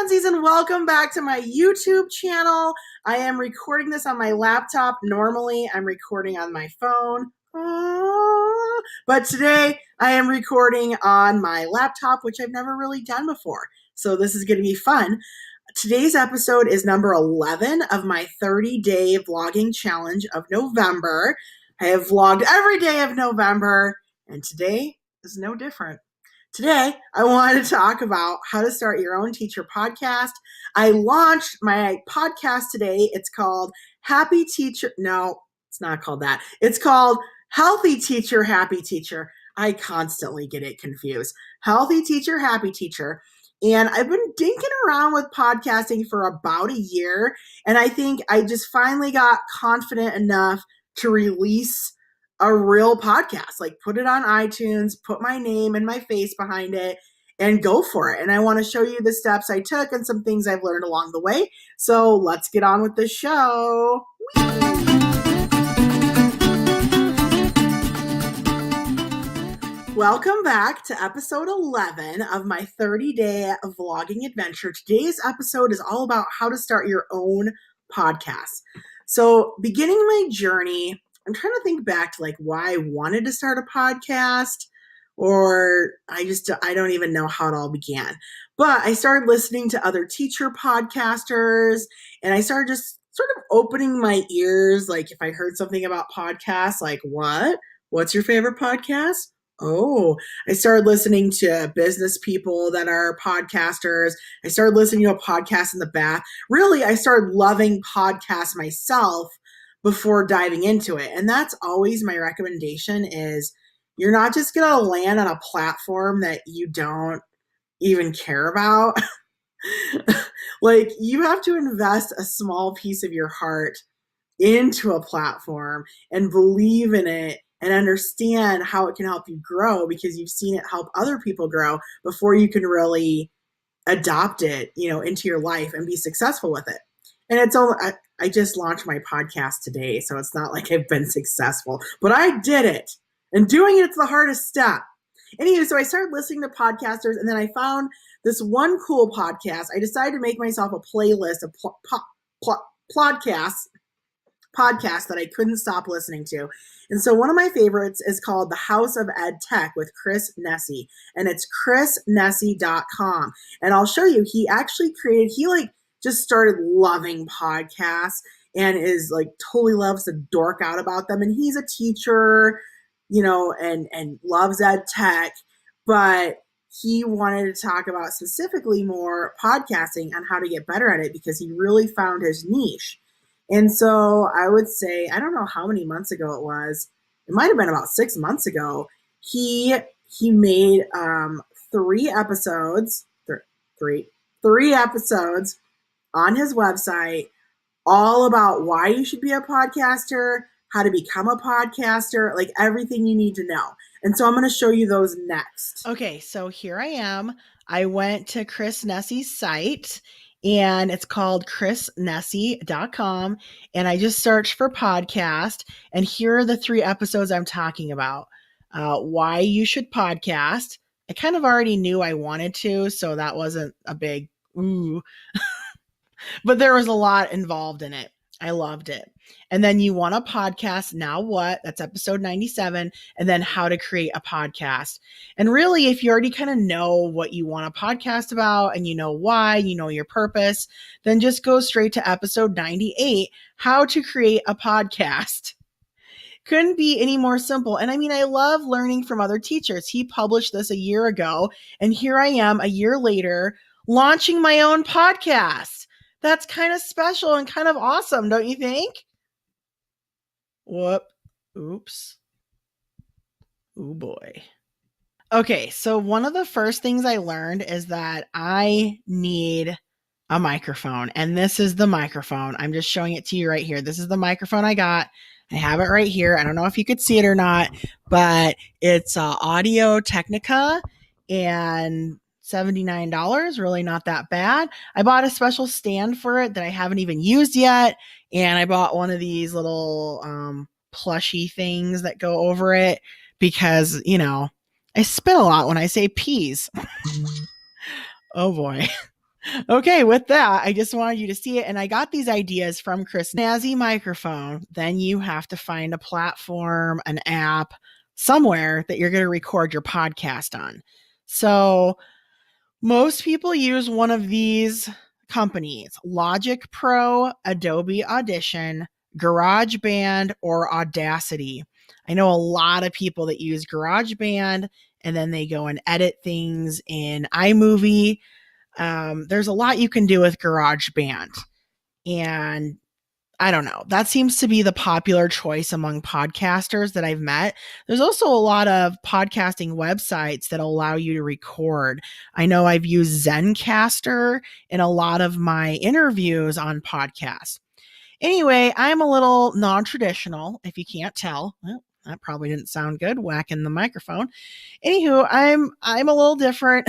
Frenzies, and welcome back to my YouTube channel. I am recording this on my laptop. Normally, I'm recording on my phone. But today, I am recording on my laptop, which I've never really done before. So this is going to be fun. Today's episode is number 11 of my 30-day vlogging challenge of November. I have vlogged every day of November, and today is no different. Today, I wanted to talk about how to start your own teacher podcast. I launched my podcast today. It's called Happy Teacher. No, it's not called that. It's called Healthy Teacher, Happy Teacher. I constantly get it confused. Healthy Teacher, Happy Teacher. And I've been dinking around with podcasting for about a year. And I think I just finally got confident enough to release a real podcast, like put it on iTunes, put my name and my face behind it, and go for it. And I want to show you the steps I took and some things I've learned along the way. So let's get on with the show. Welcome back to episode 11 of my 30-day vlogging adventure. Today's episode is all about how to start your own podcast. So beginning my journey, I'm trying to think back to like why I wanted to start a podcast, or I don't even know how it all began. But I started listening to other teacher podcasters, and I started just sort of opening my ears. Like if I heard something about podcasts, like what's your favorite podcast? Oh, I started listening to business people that are podcasters. I started listening to a podcast in the bath. Really, I started loving podcasts myself before diving into it. And that's always my recommendation is you're not just going to land on a platform that you don't even care about. Like you have to invest a small piece of your heart into a platform and believe in it and understand how it can help you grow because you've seen it help other people grow before you can really adopt it, into your life and be successful with it. And it's only, I just launched my podcast today, so it's not like I've been successful, but I did it. And doing it's the hardest step. Anyway, so I started listening to podcasters, and then I found this one cool podcast. I decided to make myself a playlist of podcasts that I couldn't stop listening to. And so one of my favorites is called The House of Ed Tech with Chris Nesi, and it's chrisnesi.com. And I'll show you, he just started loving podcasts and is like totally loves to dork out about them. And he's a teacher, and loves ed tech, but he wanted to talk about specifically more podcasting on how to get better at it because he really found his niche. And so I would say, I don't know how many months ago it was. It might have been about 6 months ago. He made 3 episodes on his website all about why you should be a podcaster, how to become a podcaster, like everything you need to know. And so I'm going to show you those next. Okay, so here I am. I went to Chris Nesi's site, and it's called chrisnesi.com. And I just searched for podcast. And here are the 3 episodes I'm talking about. Why you should podcast. I kind of already knew I wanted to, so that wasn't a big ooh. But there was a lot involved in it. I loved it. And then you want a podcast. Now what? That's episode 97. And then how to create a podcast. And really, if you already kind of know what you want a podcast about and you know why, you know your purpose, then just go straight to episode 98, how to create a podcast. Couldn't be any more simple. And I mean, I love learning from other teachers. He published this a year ago, and here I am a year later launching my own podcast. That's kind of special and kind of awesome, don't you think? Oops. Oh boy. Okay, so one of the first things I learned is that I need a microphone, and this is the microphone. I'm just showing it to you right here. This is the microphone I got. I have it right here. I don't know if you could see it or not, but it's Audio Technica, and $79, really not that bad. I bought a special stand for it that I haven't even used yet. And I bought one of these little plushy things that go over it because, I spit a lot when I say peas. Oh boy. Okay, with that, I just wanted you to see it. And I got these ideas from Chris Snazzy Microphone. Then you have to find a platform, an app, somewhere that you're going to record your podcast on. So most people use one of these companies: Logic Pro, Adobe Audition, GarageBand, or Audacity. I know a lot of people that use GarageBand and then they go and edit things in iMovie. There's a lot you can do with GarageBand. And I don't know. That seems to be the popular choice among podcasters that I've met. There's also a lot of podcasting websites that allow you to record. I know I've used Zencaster in a lot of my interviews on podcasts. Anyway, I'm a little non-traditional, if you can't tell. Well, that probably didn't sound good, whacking the microphone. Anywho, I'm a little different.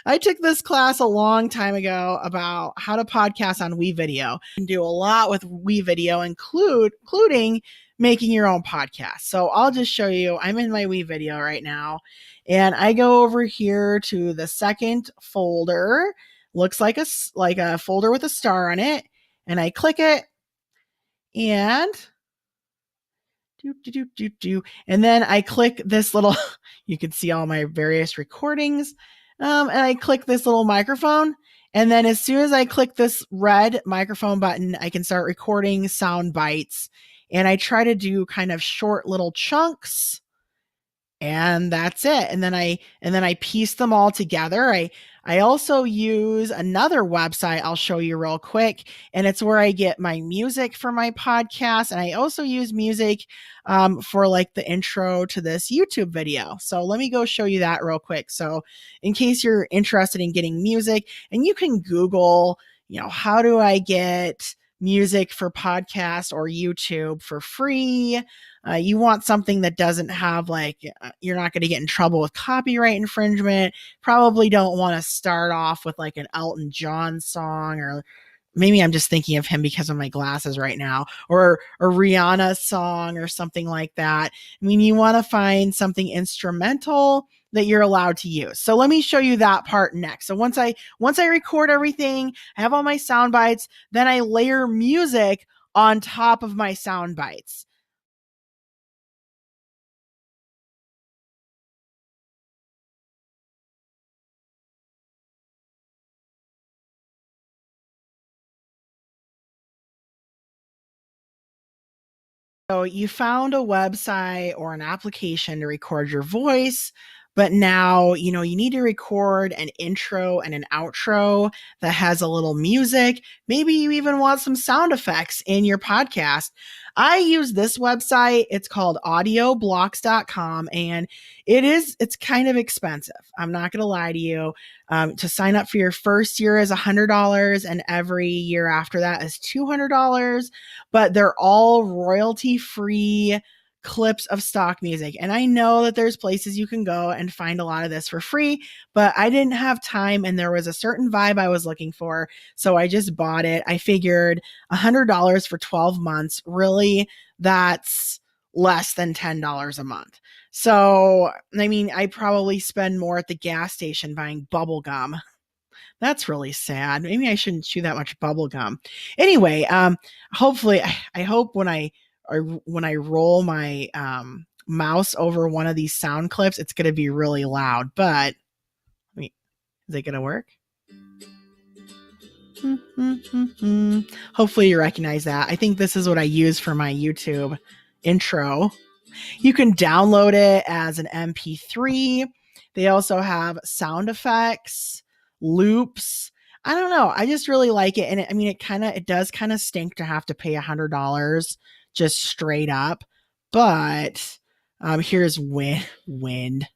I took this class a long time ago about how to podcast on WeVideo. You can do a lot with WeVideo, including making your own podcast. So I'll just show you. I'm in my WeVideo right now, and I go over here to the second folder. Looks like a folder with a star on it, and I click it, and and then I click this little, you can see all my various recordings. And I click this little microphone. And then as soon as I click this red microphone button, I can start recording sound bites. And I try to do kind of short little chunks, and that's it. And then I piece them all together. I also use another website I'll show you real quick, and it's where I get my music for my podcast. And I also use music for like the intro to this YouTube video. So let me go show you that real quick. So in case you're interested in getting music, and you can Google, how do I get music for podcast or YouTube for free? You want something that doesn't have you're not going to get in trouble with copyright infringement. Probably don't want to start off with like an Elton John song, or maybe I'm just thinking of him because of my glasses right now, or a Rihanna song or something like that. I mean, you want to find something instrumental that you're allowed to use. So let me show you that part next. So once I record everything, I have all my sound bites, then I layer music on top of my sound bites. So you found a website or an application to record your voice, but now, you need to record an intro and an outro that has a little music. Maybe you even want some sound effects in your podcast. I use this website. It's called audioblocks.com, and it's kind of expensive. I'm not going to lie to you. To sign up for your first year is $100, and every year after that is $200. But they're all royalty free clips of stock music. And I know that there's places you can go and find a lot of this for free, but I didn't have time, and there was a certain vibe I was looking for. So I just bought it. I figured $100 for 12 months, really, that's less than $10 a month. So, I mean, I probably spend more at the gas station buying bubble gum. That's really sad. Maybe I shouldn't chew that much bubble gum. Anyway, hopefully, I hope when I roll my mouse over one of these sound clips, it's going to be really loud. But I mean, is it going to work? Hopefully you recognize that. I think this is what I use for my YouTube intro. You can download it as an MP3. They also have sound effects, loops. I don't know. I just really like it. And it does kind of stink to have to pay $100 just straight up. But here's wind.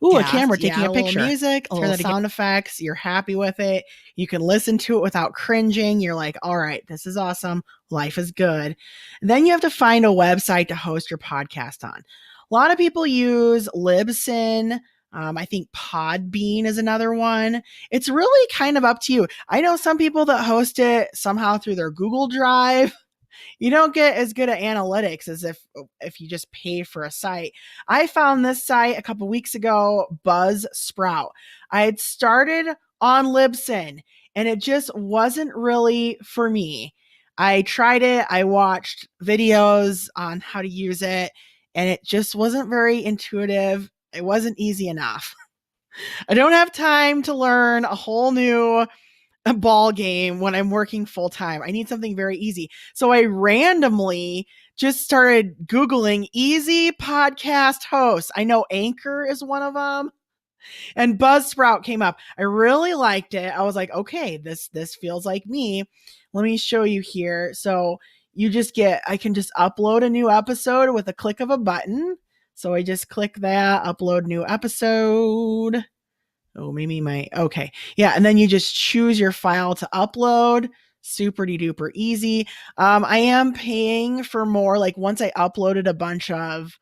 Ooh, a camera taking a picture. Music, a little sound effects. You're happy with it. You can listen to it without cringing. You're like, all right, this is awesome. Life is good. And then you have to find a website to host your podcast on. A lot of people use Libsyn. I think Podbean is another one. It's really kind of up to you. I know some people that host it somehow through their Google Drive. You don't get as good at analytics as if you just pay for a site. I found this site a couple weeks ago, Buzzsprout. I had started on Libsyn, and it just wasn't really for me. I tried it, I watched videos on how to use it, and it just wasn't very intuitive. It wasn't easy enough. I don't have time to learn a whole new ball game when I'm working full time. I need something very easy. So I randomly just started Googling easy podcast hosts. I know Anchor is one of them, and Buzzsprout came up. I really liked it. I was like, okay, this feels like me. Let me show you here. So I can just upload a new episode with a click of a button. So I just click that, upload new episode. Oh, okay. Yeah. And then you just choose your file to upload. Super duper easy. I am paying for more. Like once I uploaded a bunch of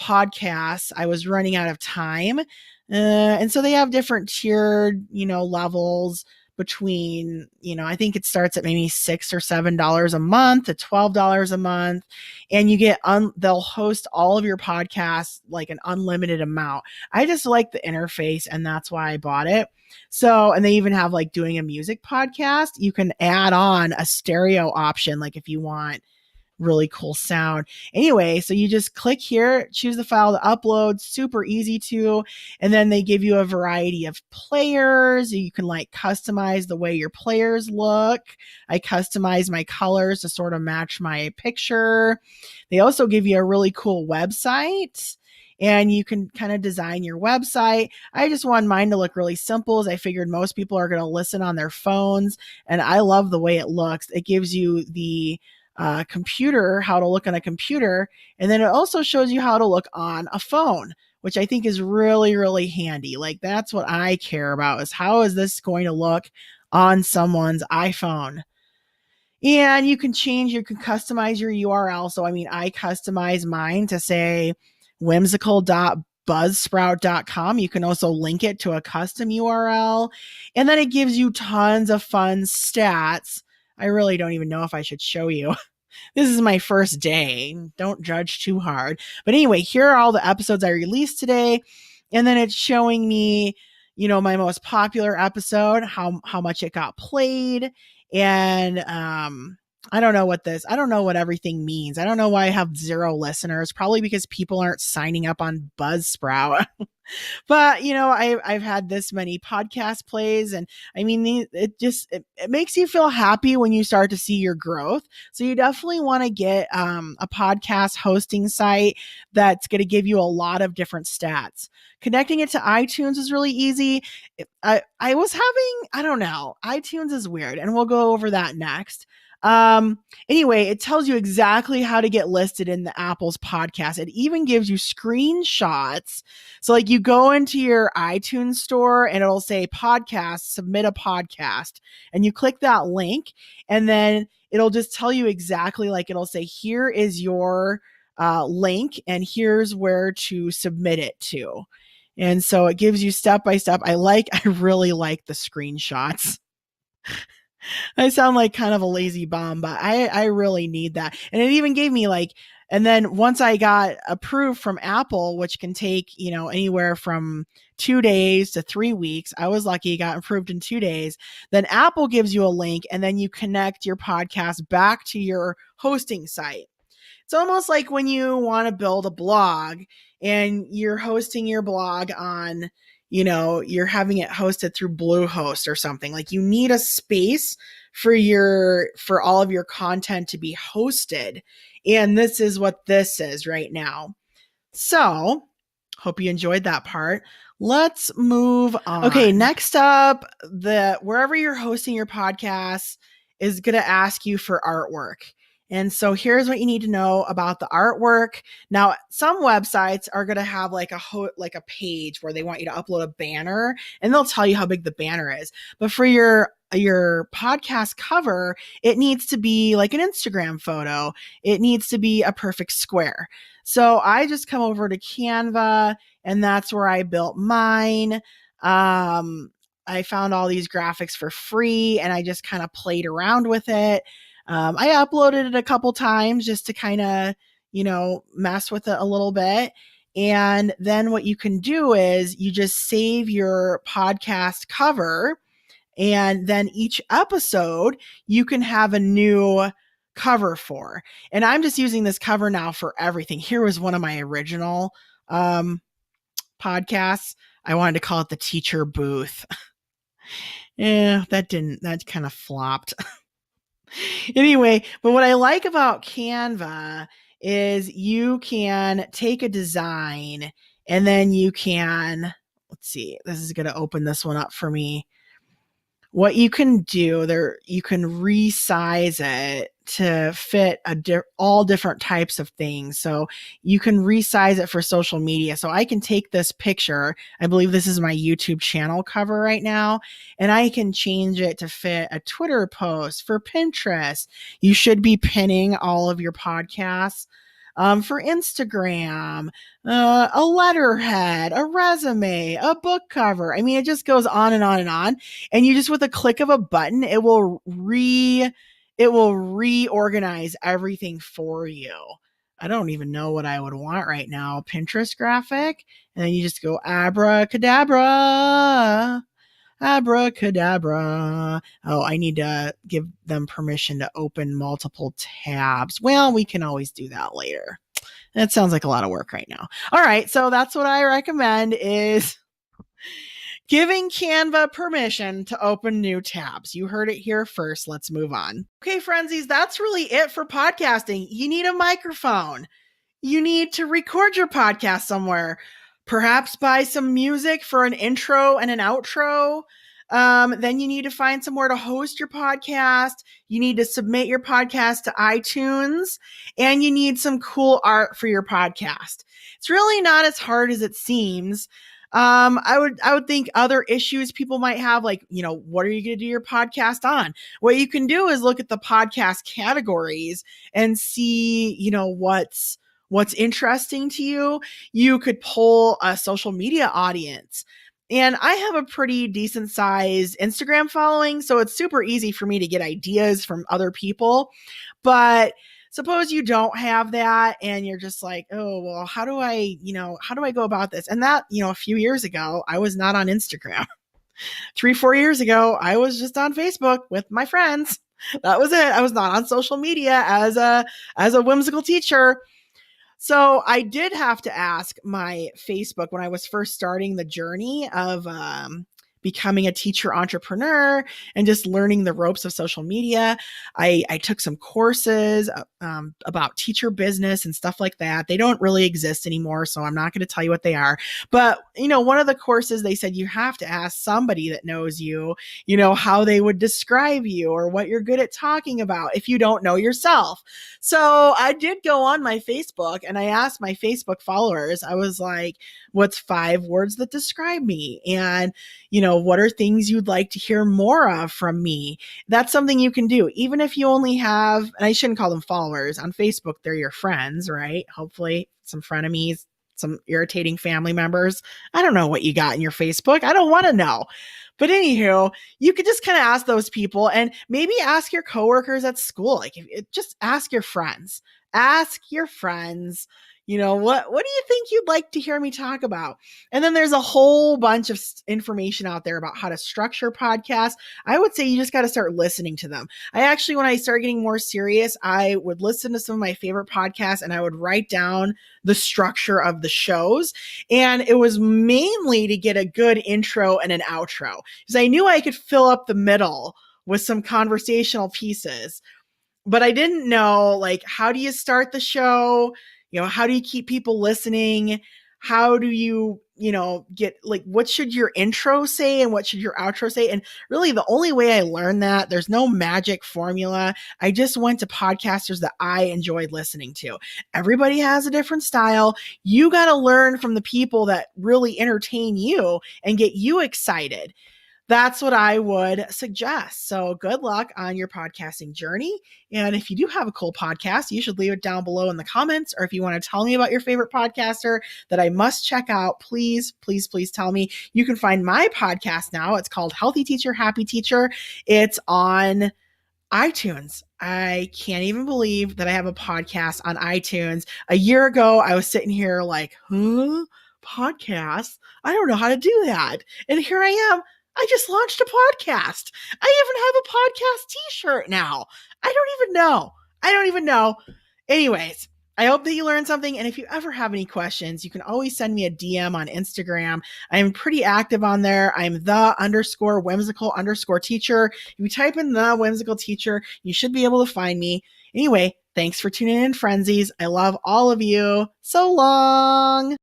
podcasts, I was running out of time. And so they have different tiered, levels between, I think it starts at maybe $6 or $7 a month to $12 a month. And you get, they'll host all of your podcasts like an unlimited amount. I just like the interface, and that's why I bought it. So, and they even have like doing a music podcast. You can add on a stereo option, like if you want really cool sound. Anyway, so you just click here, choose the file to upload, super easy to, and then they give you a variety of players. You can like customize the way your players look. I customize my colors to sort of match my picture. They also give you a really cool website, and you can kind of design your website. I just want mine to look really simple, as I figured most people are going to listen on their phones, and I love the way it looks. It gives you the computer, how to look on a computer, and then it also shows you how to look on a phone, which I think is really, really handy. Like that's what I care about, is how is this going to look on someone's iPhone? And you can customize your URL. So, I mean, I customize mine to say whimsical.buzzsprout.com. You can also link it to a custom URL. And then it gives you tons of fun stats. I really don't even know if I should show you. This is my first day. Don't judge too hard. But anyway, here are all the episodes I released today. And then it's showing me, my most popular episode, how much it got played. And I don't know what everything means. I don't know why I have 0 listeners. Probably because people aren't signing up on Buzzsprout. But I've had this many podcast plays, and I mean, it makes you feel happy when you start to see your growth. So you definitely want to get a podcast hosting site that's going to give you a lot of different stats. Connecting it to iTunes is really easy. I was having, I don't know, iTunes is weird, and we'll go over that next. Anyway, it tells you exactly how to get listed in the Apple's podcast. It even gives you screenshots. So like you go into your iTunes store and it'll say podcast, submit a podcast, and you click that link, and then it'll just tell you exactly, like it'll say, here is your link and here's where to submit it to. And so it gives you step by step. I really like the screenshots. I sound like kind of a lazy bum, but I really need that. And it even gave me and then once I got approved from Apple, which can take, anywhere from 2 days to 3 weeks. I was lucky, got approved in 2 days. Then Apple gives you a link, and then you connect your podcast back to your hosting site. It's almost like when you want to build a blog and you're hosting your blog on, you're having it hosted through Bluehost or something. Like you need a space for all of your content to be hosted. And this is what this is right now. So, hope you enjoyed that part. Let's move on. Okay, next up, wherever you're hosting your podcast is going to ask you for artwork. And so here's what you need to know about the artwork. Now, some websites are going to have like a page where they want you to upload a banner, and they'll tell you how big the banner is. But for your podcast cover, it needs to be like an Instagram photo. It needs to be a perfect square. So I just come over to Canva, and that's where I built mine. I found all these graphics for free, and I just kind of played around with it. I uploaded it a couple times just to kind of, mess with it a little bit. And then what you can do is you just save your podcast cover, And then each episode you can have a new cover for. And I'm just using this cover now for everything. Here was one of my original podcasts. I wanted to call it the teacher booth. Yeah, that kind of flopped. Anyway, but what I like about Canva is you can take a design and then you can, let's see, this is going to open this one up for me. What you can do there, you can resize it to fit all different types of things. So you can resize it for social media. So I can take this picture, I believe this is my YouTube channel cover right now, and I can change it to fit a Twitter post for Pinterest. You should be pinning all of your podcasts. For Instagram, a letterhead, a resume, a book cover. I mean, it just goes on and on and on. And you just, with a click of a button, it will reorganize everything for you. I don't even know what I would want right now. Pinterest graphic. And then you just go abracadabra. Abracadabra. Oh, I need to give them permission to open multiple tabs. Well, we can always do that later. That sounds like a lot of work right now. All right, so that's what I recommend is giving Canva permission to open new tabs. You heard it here first. Let's move on. Okay, frenzies, that's really it for podcasting. You need a microphone. You need to record your podcast somewhere. Perhaps buy some music for an intro and an outro. Then you need to find somewhere to host your podcast. You need to submit your podcast to iTunes, and you need some cool art for your podcast. It's really not as hard as it seems. I would think other issues people might have, like, what are you going to do your podcast on? What you can do is look at the podcast categories and see, what's interesting to you. You could poll a social media audience. And I have a pretty decent size Instagram following, so it's super easy for me to get ideas from other people. But suppose you don't have that and you're just like, oh, well, how do I go about this? And that, a few years ago, I was not on Instagram. 3-4 years ago, I was just on Facebook with my friends. That was it. I was not on social media as a whimsical teacher. So I did have to ask my Facebook when I was first starting the journey of becoming a teacher entrepreneur and just learning the ropes of social media. I took some courses about teacher business and stuff like that. They don't really exist anymore, so I'm not going to tell you what they are. But, one of the courses, they said you have to ask somebody that knows you, how they would describe you or what you're good at talking about if you don't know yourself. So I did go on my Facebook and I asked my Facebook followers, I was like, what's 5 words that describe me? And, what are things you'd like to hear more of from me? That's something you can do. Even if you only have, and I shouldn't call them followers on Facebook, they're your friends, right? Hopefully some frenemies, some irritating family members. I don't know what you got in your Facebook. I don't want to know. But anywho, you could just kind of ask those people and maybe ask your coworkers at school. Like, just ask your friends. Ask your friends. What do you think you'd like to hear me talk about? And then there's a whole bunch of information out there about how to structure podcasts. I would say you just got to start listening to them. When I started getting more serious, I would listen to some of my favorite podcasts and I would write down the structure of the shows. And it was mainly to get a good intro and an outro because I knew I could fill up the middle with some conversational pieces, but I didn't know, like, how do you start the show? How do you keep people listening? How do you, get, like, what should your intro say and what should your outro say? And really the only way I learned that, there's no magic formula. I just went to podcasters that I enjoyed listening to. Everybody has a different style. You got to learn from the people that really entertain you and get you excited. That's what I would suggest. So good luck on your podcasting journey. And if you do have a cool podcast, you should leave it down below in the comments. Or if you want to tell me about your favorite podcaster that I must check out, please, please, please tell me. You can find my podcast now. It's called Healthy Teacher, Happy Teacher. It's on iTunes. I can't even believe that I have a podcast on iTunes. A year ago, I was sitting here like, podcast? I don't know how to do that. And here I am. I just launched a podcast. I even have a podcast t-shirt now. I don't even know. Anyways, I hope that you learned something. And if you ever have any questions, you can always send me a DM on Instagram. I'm pretty active on there. I'm the_whimsical_teacher. If you type in the whimsical teacher, you should be able to find me. Anyway, thanks for tuning in, Frenzies. I love all of you. So long.